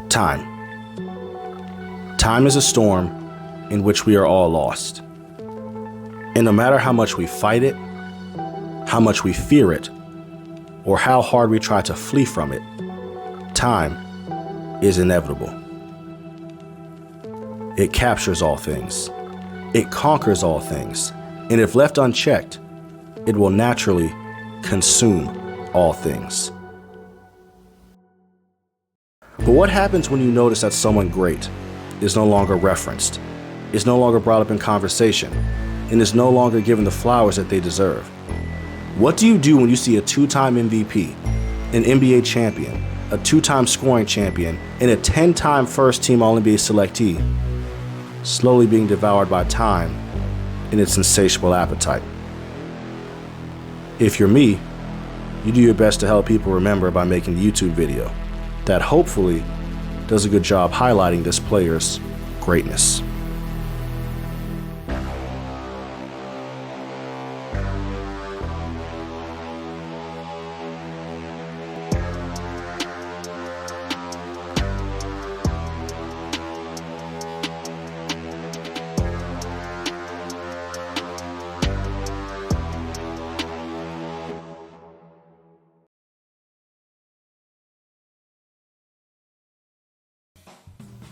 Time. Time is a storm in which we are all lost. And no matter how much we fight it, how much we fear it, or how hard we try to flee from it, time is inevitable. It captures all things. It conquers all things. And if left unchecked, it will naturally consume all things. But what happens when you notice that someone great is no longer referenced, is no longer brought up in conversation, and is no longer given the flowers that they deserve? What do you do when you see a two-time MVP, an NBA champion, a two-time scoring champion, and a 10-time first-team All-NBA selectee slowly being devoured by time and its insatiable appetite? If you're me, you do your best to help people remember by making a YouTube video that hopefully does a good job highlighting this player's greatness.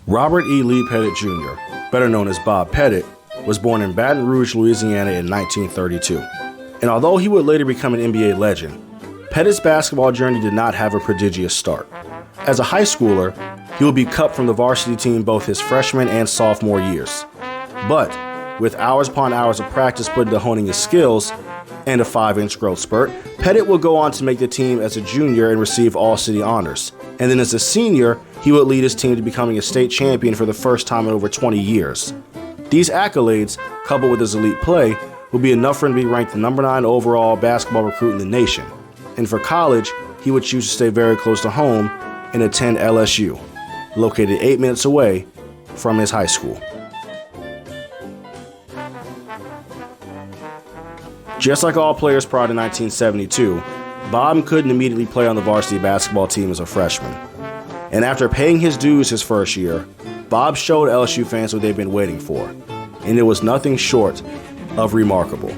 Robert E. Lee Pettit Jr., better known as Bob Pettit, was born in Baton Rouge, Louisiana in 1932. And although he would later become an NBA legend, Pettit's basketball journey did not have a prodigious start. As a high schooler, he would be cut from the varsity team both his freshman and sophomore years. But with hours upon hours of practice put into honing his skills and a 5-inch growth spurt, Pettit would go on to make the team as a junior and receive all-city honors. And then as a senior, he would lead his team to becoming a state champion for the first time in over 20 years. These accolades, coupled with his elite play, would be enough for him to be ranked the number 9 overall basketball recruit in the nation. And for college, he would choose to stay very close to home and attend LSU, located 8 minutes away from his high school. Just like all players prior to 1972, Bob couldn't immediately play on the varsity basketball team as a freshman. And after paying his dues his first year, Bob showed LSU fans what they've been waiting for, and it was nothing short of remarkable.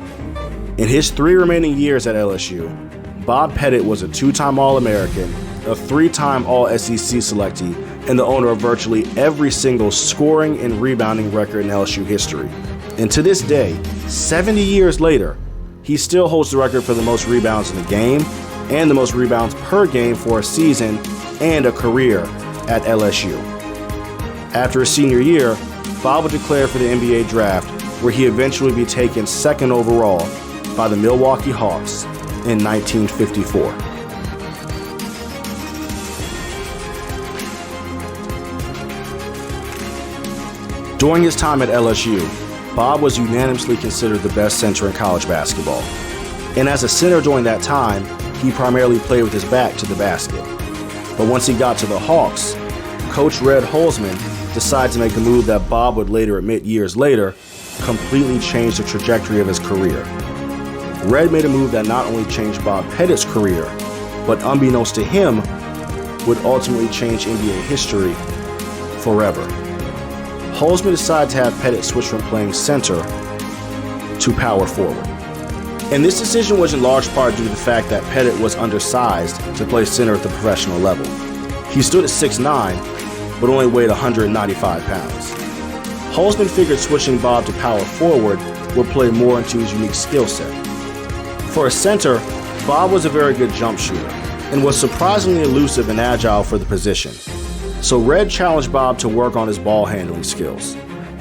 In his 3 remaining years at LSU, Bob Pettit was a 2-time All-American, a 3-time All-SEC selectee, and the owner of virtually every single scoring and rebounding record in LSU history. And to this day, 70 years later, he still holds the record for the most rebounds in the game and the most rebounds per game for a season and a career at LSU. After his senior year, Bob would declare for the NBA draft, where he eventually would be taken 2nd overall by the Milwaukee Hawks in 1954. During his time at LSU, Bob was unanimously considered the best center in college basketball. And as a center during that time, he primarily played with his back to the basket. But once he got to the Hawks, Coach Red Holzman decided to make a move that Bob would later admit years later completely changed the trajectory of his career. Red made a move that not only changed Bob Pettit's career, but unbeknownst to him, would ultimately change NBA history forever. Holzman decided to have Pettit switch from playing center to power forward. And this decision was in large part due to the fact that Pettit was undersized to play center at the professional level. He stood at 6'9", but only weighed 195 pounds. Holzman figured switching Bob to power forward would play more into his unique skill set. For a center, Bob was a very good jump shooter and was surprisingly elusive and agile for the position. So Red challenged Bob to work on his ball handling skills.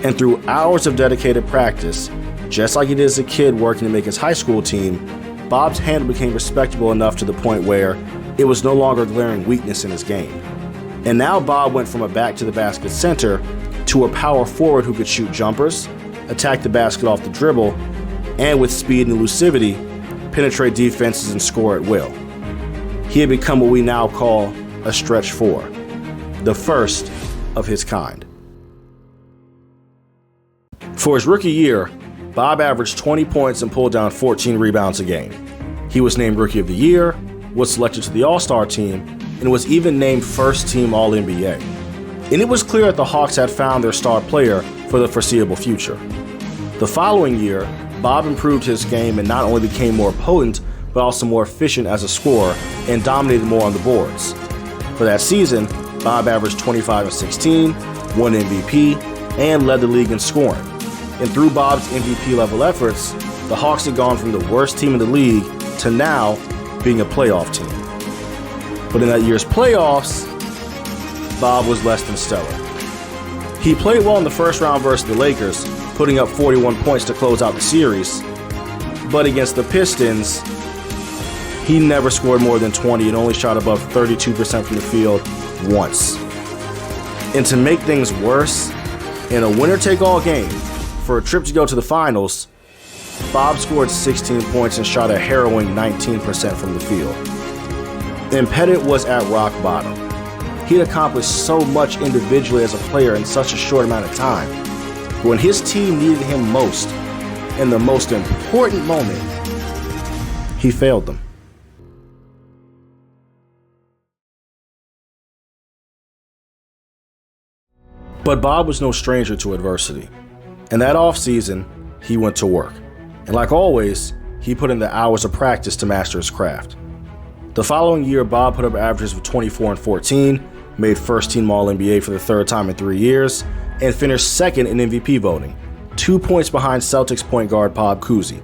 And through hours of dedicated practice, just like he did as a kid working to make his high school team, Bob's handle became respectable enough to the point where it was no longer a glaring weakness in his game. And now Bob went from a back-to-the-basket center to a power forward who could shoot jumpers, attack the basket off the dribble, and with speed and elusivity, penetrate defenses and score at will. He had become what we now call a stretch 4, the first of his kind. For his rookie year, Bob averaged 20 points and pulled down 14 rebounds a game. He was named Rookie of the Year, was selected to the All-Star team, and was even named First Team All-NBA. And it was clear that the Hawks had found their star player for the foreseeable future. The following year, Bob improved his game and not only became more potent, but also more efficient as a scorer and dominated more on the boards. For that season, Bob averaged 25 and 16, won MVP, and led the league in scoring. And through Bob's MVP-level efforts, the Hawks had gone from the worst team in the league to now being a playoff team. But in that year's playoffs, Bob was less than stellar. He played well in the first round versus the Lakers, putting up 41 points to close out the series. But against the Pistons, he never scored more than 20 and only shot above 32% from the field once. And to make things worse, in a winner-take-all game, for a trip to go to the finals, Bob scored 16 points and shot a harrowing 19% from the field. And Pettit was at rock bottom. He had accomplished so much individually as a player in such a short amount of time. But when his team needed him most, in the most important moment, he failed them. But Bob was no stranger to adversity. And that offseason, he went to work. And like always, he put in the hours of practice to master his craft. The following year, Bob put up averages of 24 and 14, made first team All-NBA for the third time in 3 years, and finished second in MVP voting, 2 points behind Celtics point guard Bob Cousy.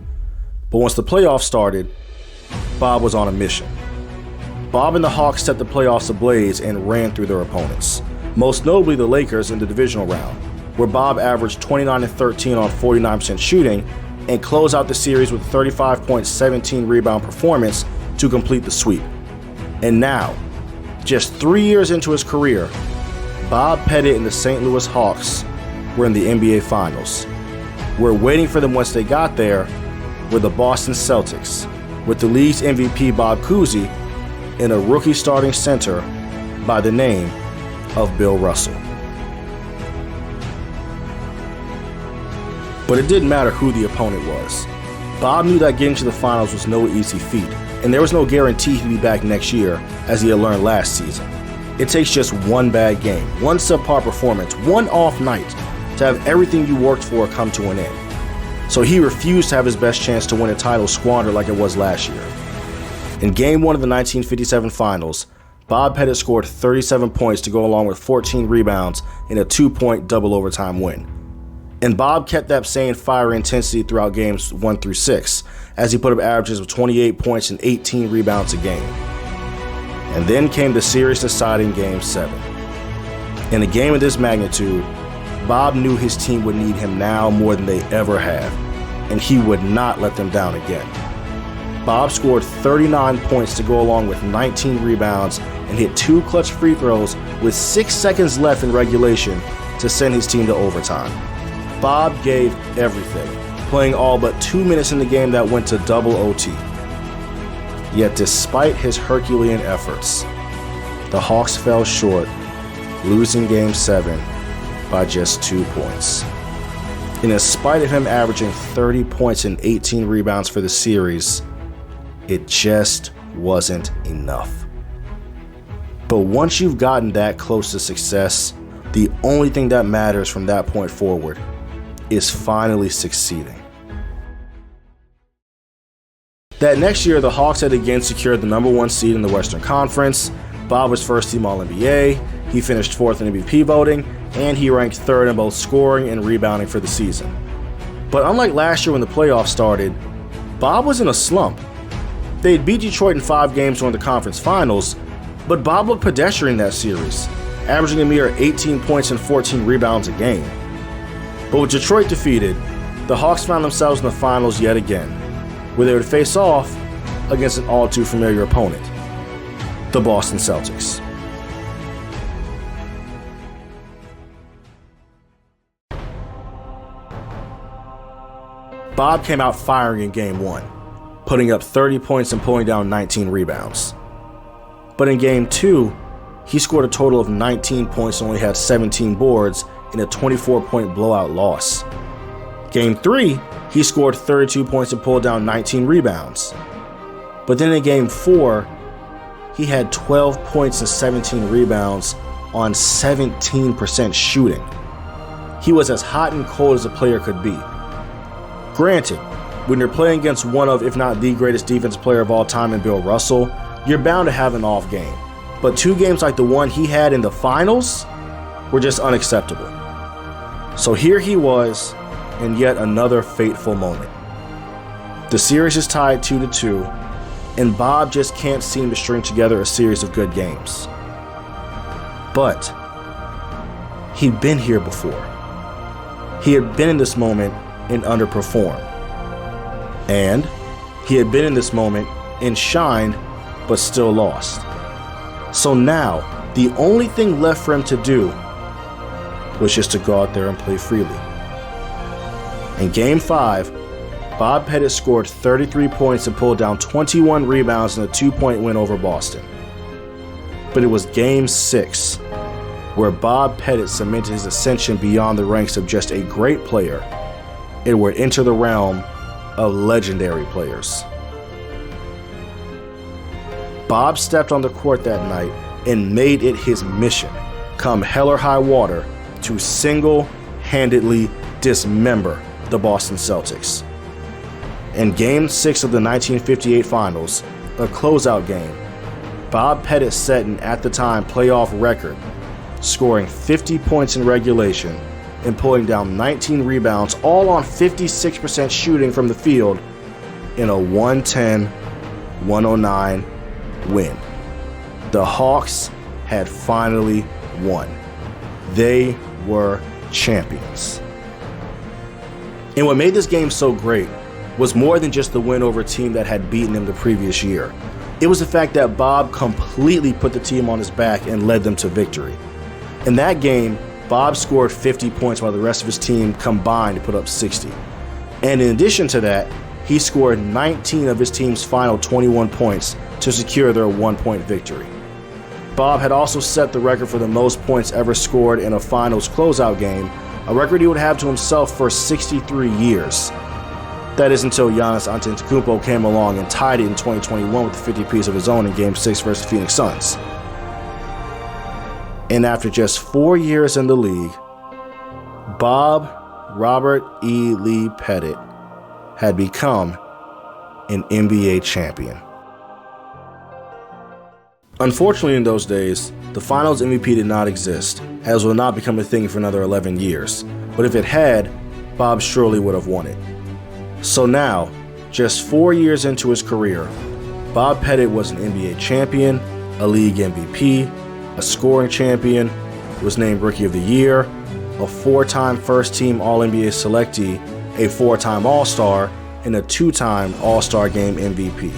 But once the playoffs started, Bob was on a mission. Bob and the Hawks set the playoffs ablaze and ran through their opponents, most notably the Lakers in the divisional round, where Bob averaged 29 and 13 on 49% shooting and closed out the series with a 35-point, 17-rebound performance to complete the sweep. And now, just 3 years into his career, Bob Pettit and the St. Louis Hawks were in the NBA Finals. Where waiting for them once they got there were the Boston Celtics, with the league's MVP Bob Cousy and a rookie starting center by the name of Bill Russell. But it didn't matter who the opponent was. Bob knew that getting to the finals was no easy feat, and there was no guarantee he'd be back next year, as he had learned last season. It takes just one bad game, one subpar performance, one off night to have everything you worked for come to an end. So he refused to have his best chance to win a title squandered like it was last year. In Game 1 of the 1957 Finals, Bob Pettit scored 37 points to go along with 14 rebounds in a 2-point double overtime win. And Bob kept that same fiery intensity throughout games 1 through 6, as he put up averages of 28 points and 18 rebounds a game. And then came the series-deciding Game 7. In a game of this magnitude, Bob knew his team would need him now more than they ever have, and he would not let them down again. Bob scored 39 points to go along with 19 rebounds and hit 2 clutch free throws with 6 seconds left in regulation to send his team to overtime. Bob gave everything, playing all but 2 minutes in the game that went to double OT. Yet despite his Herculean efforts, the Hawks fell short, losing Game 7 by just 2 points. And in spite of him averaging 30 points and 18 rebounds for the series, it just wasn't enough. But once you've gotten that close to success, the only thing that matters from that point forward is finally succeeding. That next year, the Hawks had again secured the #1 seed in the Western Conference. Bob was first team All-NBA, he finished 4th in MVP voting, and he ranked 3rd in both scoring and rebounding for the season. But unlike last year when the playoffs started, Bob was in a slump. They'd beat Detroit in 5 games during the conference finals, but Bob looked pedestrian that series, averaging a mere 18 points and 14 rebounds a game. But with Detroit defeated, the Hawks found themselves in the finals yet again, where they would face off against an all-too-familiar opponent, the Boston Celtics. Bob came out firing in Game 1, putting up 30 points and pulling down 19 rebounds. But in Game 2, he scored a total of 19 points and only had 17 boards in a 24-point blowout loss. Game 3, he scored 32 points and pulled down 19 rebounds. But then in Game 4, he had 12 points and 17 rebounds on 17% shooting. He was as hot and cold as a player could be. Granted, when you're playing against one of, if not the greatest defensive player of all time in Bill Russell, you're bound to have an off game. But 2 games like the one he had in the finals were just unacceptable. So here he was in yet another fateful moment. The series is tied 2-2, and Bob just can't seem to string together a series of good games. But he'd been here before. He had been in this moment and underperformed. And he had been in this moment and shined, but still lost. So now, the only thing left for him to do was just to go out there and play freely. In Game 5, Bob Pettit scored 33 points and pulled down 21 rebounds in a 2-point win over Boston. But it was Game 6 where Bob Pettit cemented his ascension beyond the ranks of just a great player and would enter the realm of legendary players. Bob stepped on the court that night and made it his mission, come hell or high water, to single-handedly dismember the Boston Celtics. In Game 6 of the 1958 Finals, a closeout game, Bob Pettit set an at the time playoff record, scoring 50 points in regulation and pulling down 19 rebounds, all on 56% shooting from the field in a 110-109 win. The Hawks had finally won. They were champions. And what made this game so great was more than just the win over a team that had beaten him the previous year. It was the fact that Bob completely put the team on his back and led them to victory. In that game, Bob scored 50 points while the rest of his team combined to put up 60. And in addition to that, he scored 19 of his team's final 21 points to secure their 1-point victory. Bob had also set the record for the most points ever scored in a finals closeout game, a record he would have to himself for 63 years. That is until Giannis Antetokounmpo came along and tied it in 2021 with a 50-piece of his own in Game 6 versus the Phoenix Suns. And after just 4 years in the league, Bob Robert E. Lee Pettit had become an NBA champion. Unfortunately, in those days, the Finals MVP did not exist, as it would not become a thing for another 11 years. But if it had, Bob surely would have won it. So now, just 4 years into his career, Bob Pettit was an NBA champion, a league MVP, a scoring champion, was named Rookie of the Year, a 4-time first-team All-NBA selectee, a 4-time All-Star, and a 2-time All-Star Game MVP.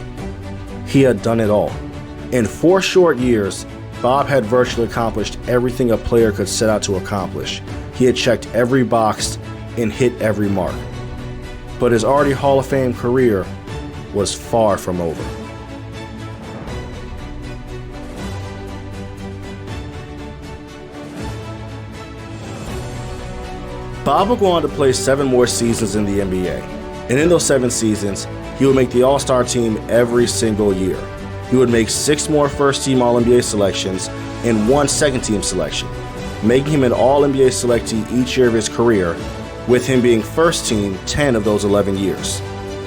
He had done it all. In 4 short years, Bob had virtually accomplished everything a player could set out to accomplish. He had checked every box and hit every mark. But his already Hall of Fame career was far from over. Bob would go on to play 7 more seasons in the NBA, and in those 7 seasons, he would make the All-Star team every single year. He would make 6 more first-team All-NBA selections and 1 second-team selection, making him an All-NBA selectee each year of his career, with him being first-team 10 of those 11 years.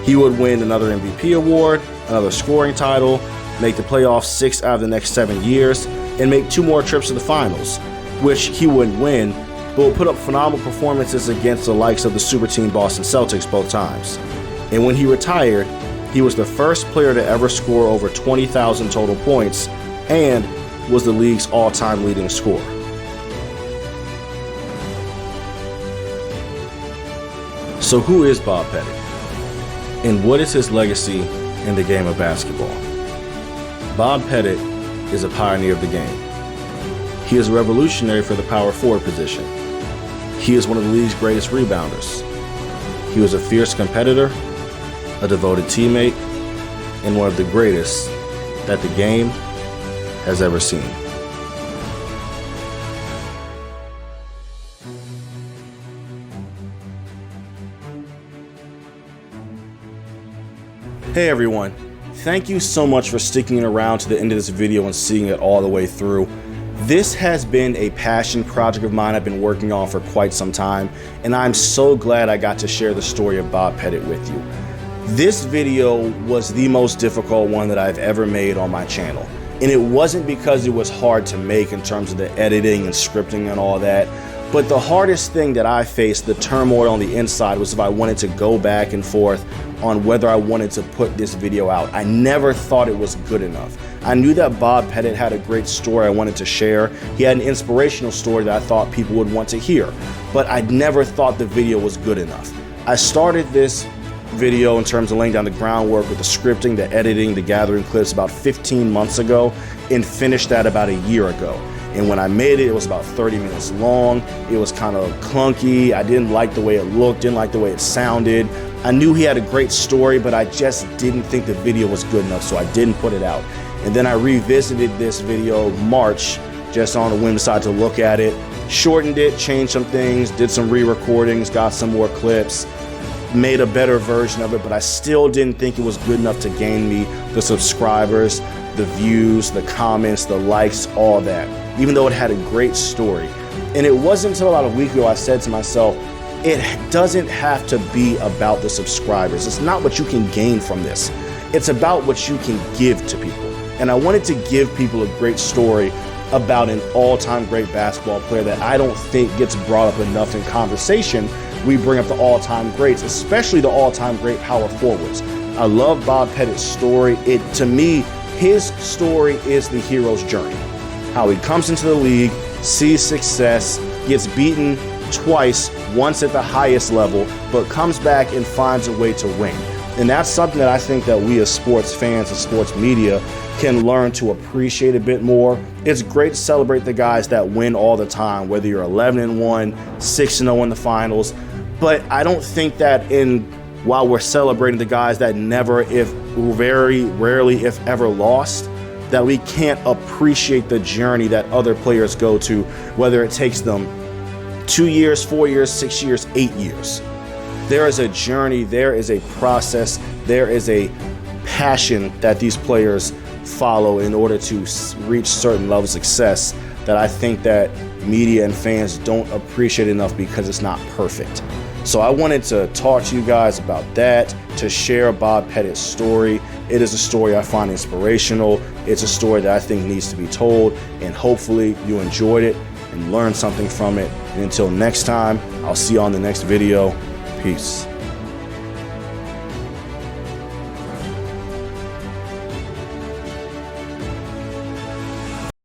He would win another MVP award, another scoring title, make the playoffs 6 out of the next 7 years, and make 2 more trips to the finals, which he wouldn't win, but would put up phenomenal performances against the likes of the super team Boston Celtics both times. And when he retired, he was the first player to ever score over 20,000 total points and was the league's all-time leading scorer. So who is Bob Pettit? And what is his legacy in the game of basketball? Bob Pettit is a pioneer of the game. He is revolutionary for the power forward position. He is one of the league's greatest rebounders. He was a fierce competitor, a devoted teammate, and one of the greatest that the game has ever seen. Hey everyone, thank you so much for sticking around to the end of this video and seeing it all the way through. This has been a passion project of mine I've been working on for quite some time, and I'm so glad I got to share the story of Bob Pettit with you. This video was the most difficult one that I've ever made on my channel, and it wasn't because it was hard to make in terms of the editing and scripting and all that, but the hardest thing that I faced, the turmoil on the inside, was if I wanted to go back and forth on whether I wanted to put this video out. I never thought it was good enough. I knew that Bob Pettit had a great story I wanted to share. He had an inspirational story that I thought people would want to hear, but I never thought the video was good enough. I started this video in terms of laying down the groundwork with the scripting, the editing, the gathering clips about 15 months ago, and finished that about a year ago. And when I made it, it was about 30 minutes long. It was kind of clunky. I didn't like the way it looked, didn't like the way it sounded. I knew he had a great story, but I just didn't think the video was good enough, so I didn't put it out. And then I revisited this video March, just on a whim, decided to look at it, shortened it, changed some things, did some re-recordings, got some more clips, made a better version of it, but I still didn't think it was good enough to gain me the subscribers, the views, the comments, the likes, all that, even though it had a great story. And it wasn't until about a week ago I said to myself, it doesn't have to be about the subscribers. It's not what you can gain from this. It's about what you can give to people. And I wanted to give people a great story about an all-time great basketball player that I don't think gets brought up enough in conversation. We bring up the all-time greats, especially the all-time great power forwards. I love Bob Pettit's story. To me, his story is the hero's journey. How he comes into the league, sees success, gets beaten twice, once at the highest level, but comes back and finds a way to win. And that's something that I think that we as sports fans and sports media can learn to appreciate a bit more. It's great to celebrate the guys that win all the time, whether you're 11-1, 6-0 in the finals, but I don't think that while we're celebrating the guys that never, if very rarely, if ever lost, that we can't appreciate the journey that other players go to, whether it takes them 2 years, 4 years, 6 years, 8 years. There is a journey, there is a process, there is a passion that these players follow in order to reach certain levels of success that I think that media and fans don't appreciate enough because it's not perfect. So I wanted to talk to you guys about that, to share Bob Pettit's story. It is a story I find inspirational. It's a story that I think needs to be told, and hopefully you enjoyed it and learned something from it. And until next time, I'll see you on the next video. Peace.